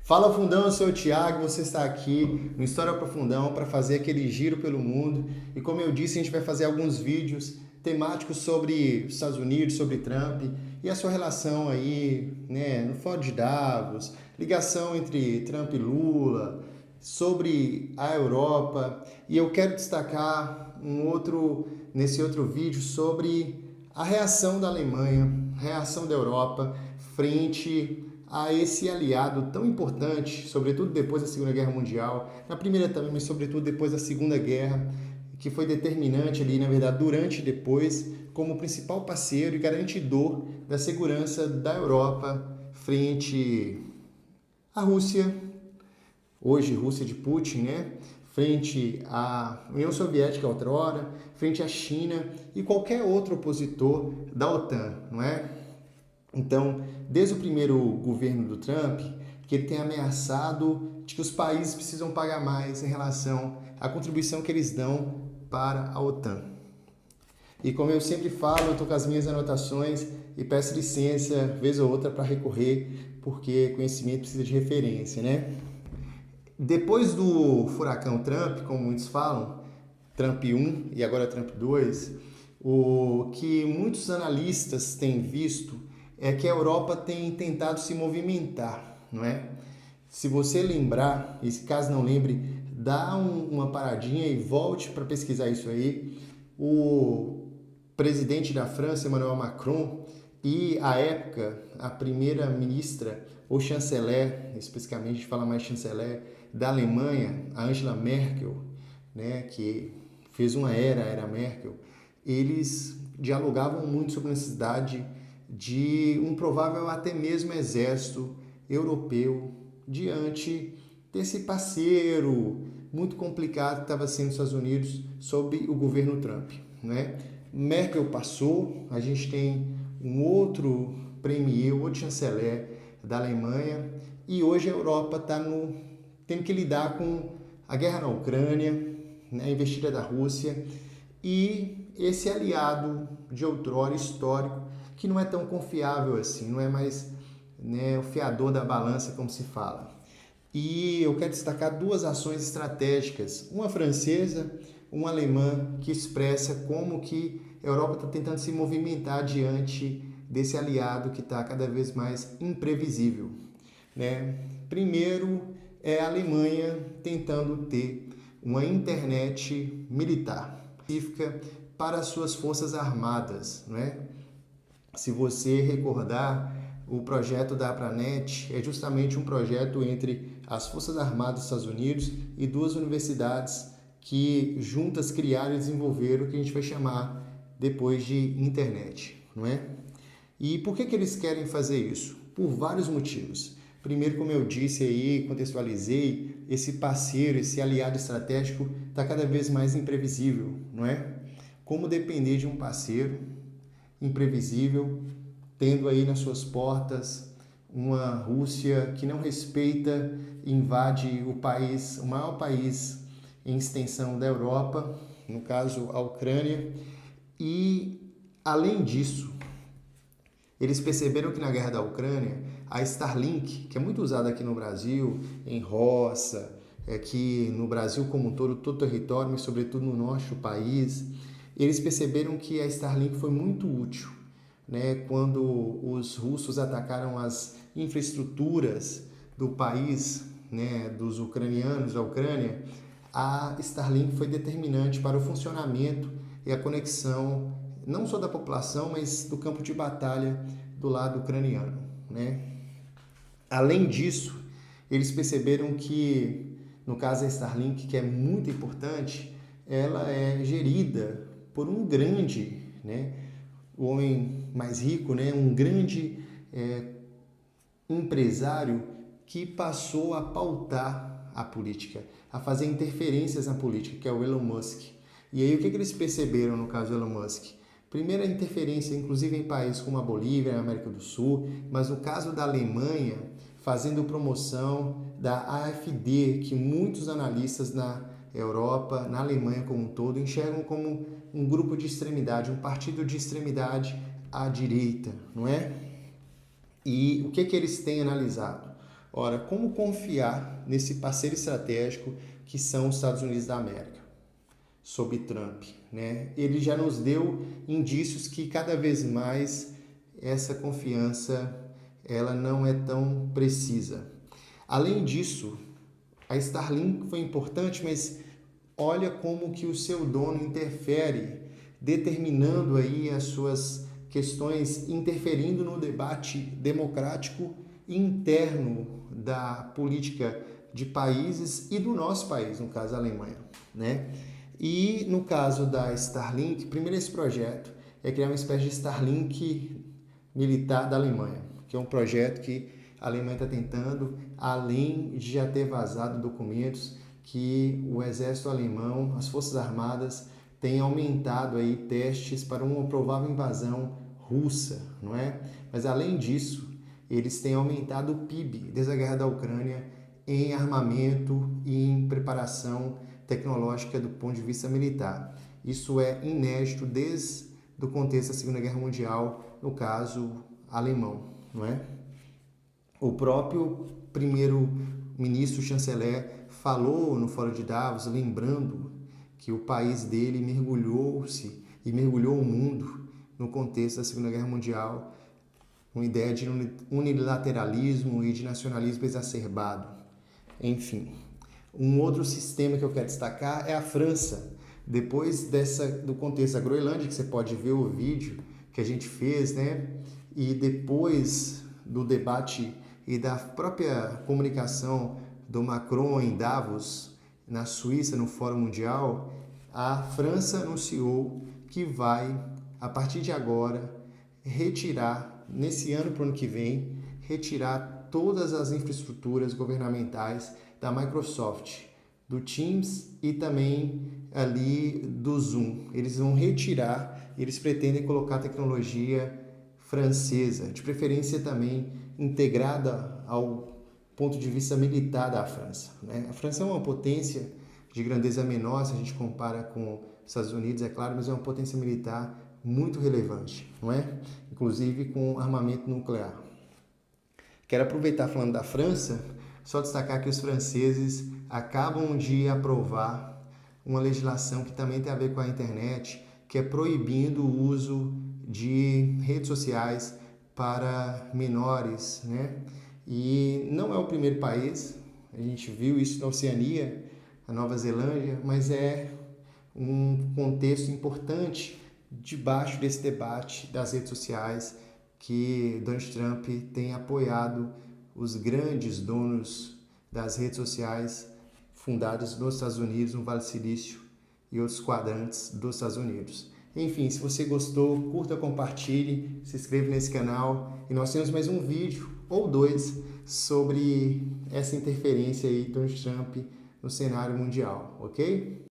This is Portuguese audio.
Fala Fundão, eu sou o Thiago, você está aqui no História Profundão para fazer aquele giro pelo mundo. E como eu disse, a gente vai fazer alguns vídeos temáticos sobre os Estados Unidos, sobre Trump e a sua relação aí, né, no Fórum de Davos, ligação entre Trump e Lula, sobre a Europa. E eu quero destacar nesse outro vídeo sobre a reação da Alemanha, reação da Europa frente a esse aliado tão importante, sobretudo depois da Segunda Guerra Mundial, na primeira também, mas sobretudo depois da Segunda Guerra, que foi determinante ali, na verdade, durante e depois, como principal parceiro e garantidor da segurança da Europa frente à Rússia, hoje Rússia de Putin, né? Frente à União Soviética outrora, frente à China e qualquer outro opositor da OTAN, não é? Então, desde o primeiro governo do Trump, que ele tem ameaçado de que os países precisam pagar mais em relação à contribuição que eles dão para a OTAN. E como eu sempre falo, eu estou com as minhas anotações e peço licença, vez ou outra, para recorrer, porque conhecimento precisa de referência, né? Depois do furacão Trump, como muitos falam, Trump 1 e agora Trump 2, o que muitos analistas têm visto é que a Europa tem tentado se movimentar, não é? Se você lembrar, e se caso não lembre, dá uma paradinha e volte para pesquisar isso aí. O presidente da França, Emmanuel Macron, e à época a primeira-ministra ou chanceler, especificamente a gente fala mais chanceler, da Alemanha, a Angela Merkel, né, que fez uma era Merkel, eles dialogavam muito sobre a necessidade de um provável até mesmo exército europeu diante desse parceiro muito complicado que estava sendo os Estados Unidos sob o governo Trump, né? Merkel passou, a gente tem um outro premier, outro chanceler da Alemanha e hoje a Europa está tendo que lidar com a guerra na Ucrânia, né, a investida da Rússia e esse aliado de outrora histórico que não é tão confiável assim, não é mais, né, o fiador da balança, como se fala. E eu quero destacar duas ações estratégicas, uma francesa, uma alemã, que expressa como que a Europa está tentando se movimentar diante desse aliado que está cada vez mais imprevisível, né? Primeiro é a Alemanha tentando ter uma internet militar específica para as suas forças armadas, não é? Se você recordar, o projeto da Apranet é justamente um projeto entre as Forças Armadas dos Estados Unidos e duas universidades que juntas criaram e desenvolveram o que a gente vai chamar depois de internet, não é? E por que eles querem fazer isso? Por vários motivos. Primeiro, como eu disse aí, contextualizei, esse parceiro, esse aliado estratégico está cada vez mais imprevisível, não é? Como depender de um parceiro imprevisível, tendo aí nas suas portas uma Rússia que não respeita e invade o país, o maior país em extensão da Europa, no caso a Ucrânia, e além disso, eles perceberam que na guerra da Ucrânia, a Starlink, que é muito usada aqui no Brasil, em roça, aqui no Brasil como um todo o território, mas sobretudo no norte do país, eles perceberam que a Starlink foi muito útil, né? Quando os russos atacaram as infraestruturas do país, né, dos ucranianos, da Ucrânia, a Starlink foi determinante para o funcionamento e a conexão não só da população, mas do campo de batalha do lado ucraniano, né? Além disso, eles perceberam que, no caso da Starlink, que é muito importante, ela é gerida por um grande, né, o homem mais rico, né, um grande empresário que passou a pautar a política, a fazer interferências na política, que é o Elon Musk. E aí o que eles perceberam no caso do Elon Musk? Primeira interferência, inclusive em países como a Bolívia, na América do Sul, mas no caso da Alemanha, fazendo promoção da AfD, que muitos analistas na Europa, na Alemanha como um todo, enxergam como um grupo de extremidade, um partido de extremidade à direita, não é? E o que eles têm analisado? Ora, como confiar nesse parceiro estratégico que são os Estados Unidos da América, sob Trump, né? Ele já nos deu indícios que cada vez mais essa confiança ela não é tão precisa. Além disso, a Starlink foi importante, mas olha como que o seu dono interfere, determinando aí as suas questões, interferindo no debate democrático interno da política de países e do nosso país, no caso a Alemanha, né? E no caso da Starlink, primeiro esse projeto é criar uma espécie de Starlink militar da Alemanha, que é um projeto que a Alemanha está tentando, além de já ter vazado documentos que o exército alemão, as forças armadas, têm aumentado aí testes para uma provável invasão russa, não é? Mas além disso, eles têm aumentado o PIB desde a guerra da Ucrânia em armamento e em preparação tecnológica do ponto de vista militar. Isso é inédito desde o contexto da Segunda Guerra Mundial, no caso alemão, não é? O próprio primeiro-ministro chanceler falou no Fórum de Davos, lembrando que o país dele mergulhou-se e mergulhou o mundo no contexto da Segunda Guerra Mundial, uma ideia de unilateralismo e de nacionalismo exacerbado. Enfim, um outro sistema que eu quero destacar é a França. Depois do contexto da Groenlândia, que você pode ver o vídeo que a gente fez, né? E depois do debate e da própria comunicação do Macron em Davos, na Suíça, no Fórum Mundial, a França anunciou que vai, a partir de agora, retirar, nesse ano para o ano que vem, retirar todas as infraestruturas governamentais da Microsoft, do Teams e também ali do Zoom. Eles vão retirar, eles pretendem colocar tecnologia francesa, de preferência também integrada ao ponto de vista militar da França, né? A França é uma potência de grandeza menor se a gente compara com os Estados Unidos, é claro, mas é uma potência militar muito relevante, não é? Inclusive com armamento nuclear. Quero aproveitar falando da França, só destacar que os franceses acabam de aprovar uma legislação que também tem a ver com a internet, que é proibindo o uso de redes sociais para menores, né? E não é o primeiro país, a gente viu isso na Oceania, a Nova Zelândia, mas é um contexto importante debaixo desse debate das redes sociais que Donald Trump tem apoiado os grandes donos das redes sociais fundadas nos Estados Unidos, no Vale do Silício e outros quadrantes dos Estados Unidos. Enfim, se você gostou, curta, compartilhe, se inscreva nesse canal e nós temos mais um vídeo ou dois sobre essa interferência aí do Donald Trump no cenário mundial, ok?